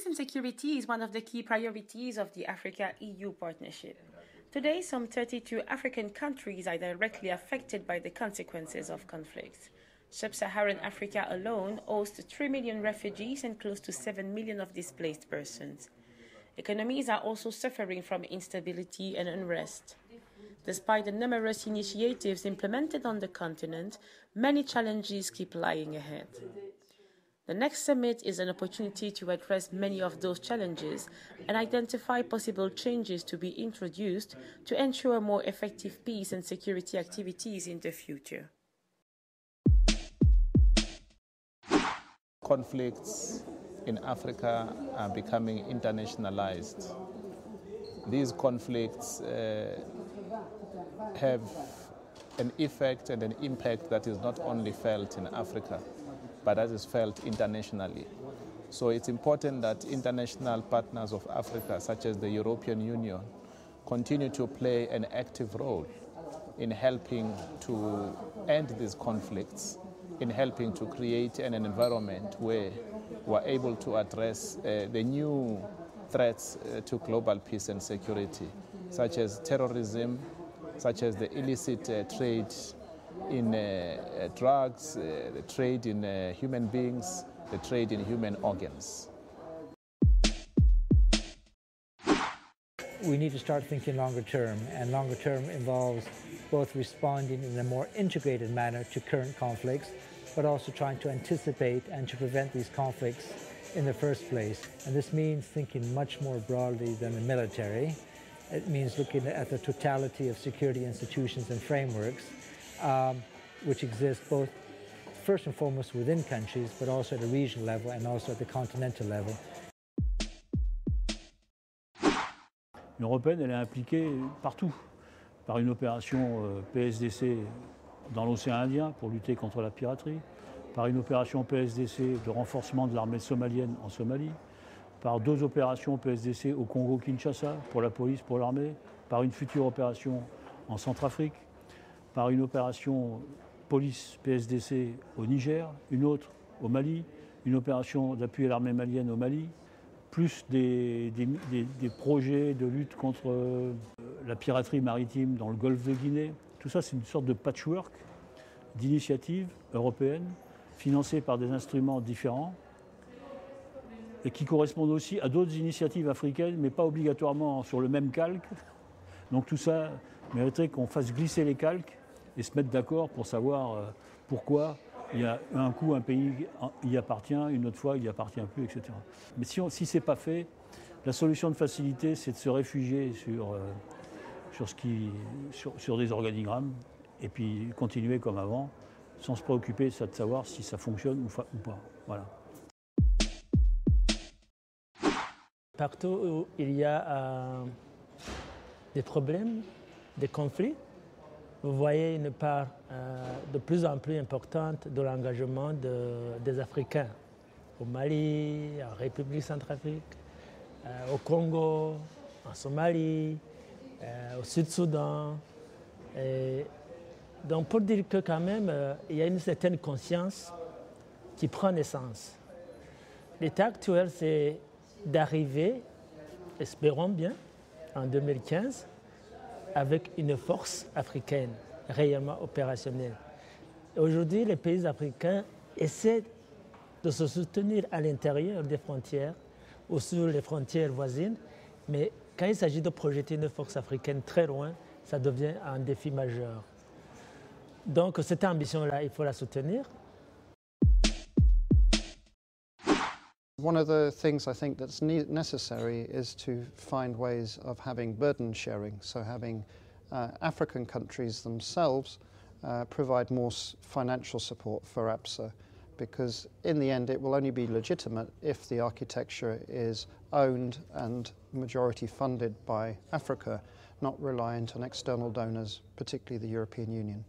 Peace and security is one of the key priorities of the Africa-EU partnership. Today, some 32 African countries are directly affected by the consequences of conflicts. Sub-Saharan Africa alone hosts 3 million refugees and close to 7 million of displaced persons. Economies are also suffering from instability and unrest. Despite the numerous initiatives implemented on the continent, many challenges keep lying ahead. The next summit is an opportunity to address many of those challenges and identify possible changes to be introduced to ensure more effective peace and security activities in the future. Conflicts in Africa are becoming internationalized. These conflicts have an effect and an impact that is not only felt in Africa, but that is felt internationally. So it's important that international partners of Africa, such as the European Union, continue to play an active role in helping to end these conflicts, in helping to create an environment where we're able to address the new threats to global peace and security, such as terrorism, such as the illicit trade in drugs, the trade in human beings, the trade in human organs. We need to start thinking longer term, and longer term involves both responding in a more integrated manner to current conflicts, but also trying to anticipate and to prevent these conflicts in the first place. And this means thinking much more broadly than the military. It means looking at the totality of security institutions and frameworks, which exist both first and foremost within countries, but also at a regional level and also at the continental level. L'Union européenne, elle est impliquée partout, par une opération PSDC dans l'océan Indien pour lutter contre la piraterie, par une opération PSDC de renforcement de l'armée somalienne en Somalie, par 2 opérations PSDC au Congo-Kinshasa pour la police, pour l'armée, par une future opération en Centrafrique, par une opération police PSDC au Niger, une autre au Mali, une opération d'appui à l'armée malienne au Mali, plus des projets de lutte contre la piraterie maritime dans le golfe de Guinée. Tout ça, c'est une sorte de patchwork d'initiatives européennes financées par des instruments différents et qui correspondent aussi à d'autres initiatives africaines, mais pas obligatoirement sur le même calque. Donc tout ça mériterait qu'on fasse glisser les calques et se mettre d'accord pour savoir pourquoi il y a un coup un pays y appartient, une autre fois il n'y appartient plus, etc. Mais si ce n'est pas fait, la solution de facilité, c'est de se réfugier sur des organigrammes et puis continuer comme avant, sans se préoccuper de savoir si ça fonctionne ou pas. Voilà. Partout où il y a des problèmes, des conflits, vous voyez une part de plus en plus importante de l'engagement des Africains. Au Mali, en République centrafrique, au Congo, en Somalie, au Sud-Soudan. Donc pour dire que quand même, il y a une certaine conscience qui prend naissance. L'état actuel, c'est d'arriver, espérons bien, en 2015, avec une force africaine réellement opérationnelle. Aujourd'hui, les pays africains essaient de se soutenir à l'intérieur des frontières ou sur les frontières voisines, mais quand il s'agit de projeter une force africaine très loin, ça devient un défi majeur. Donc cette ambition-là, il faut la soutenir. One of the things I think that's necessary is to find ways of having burden sharing, so having African countries themselves provide more financial support for APSA, because in the end it will only be legitimate if the architecture is owned and majority funded by Africa, not reliant on external donors, particularly the European Union.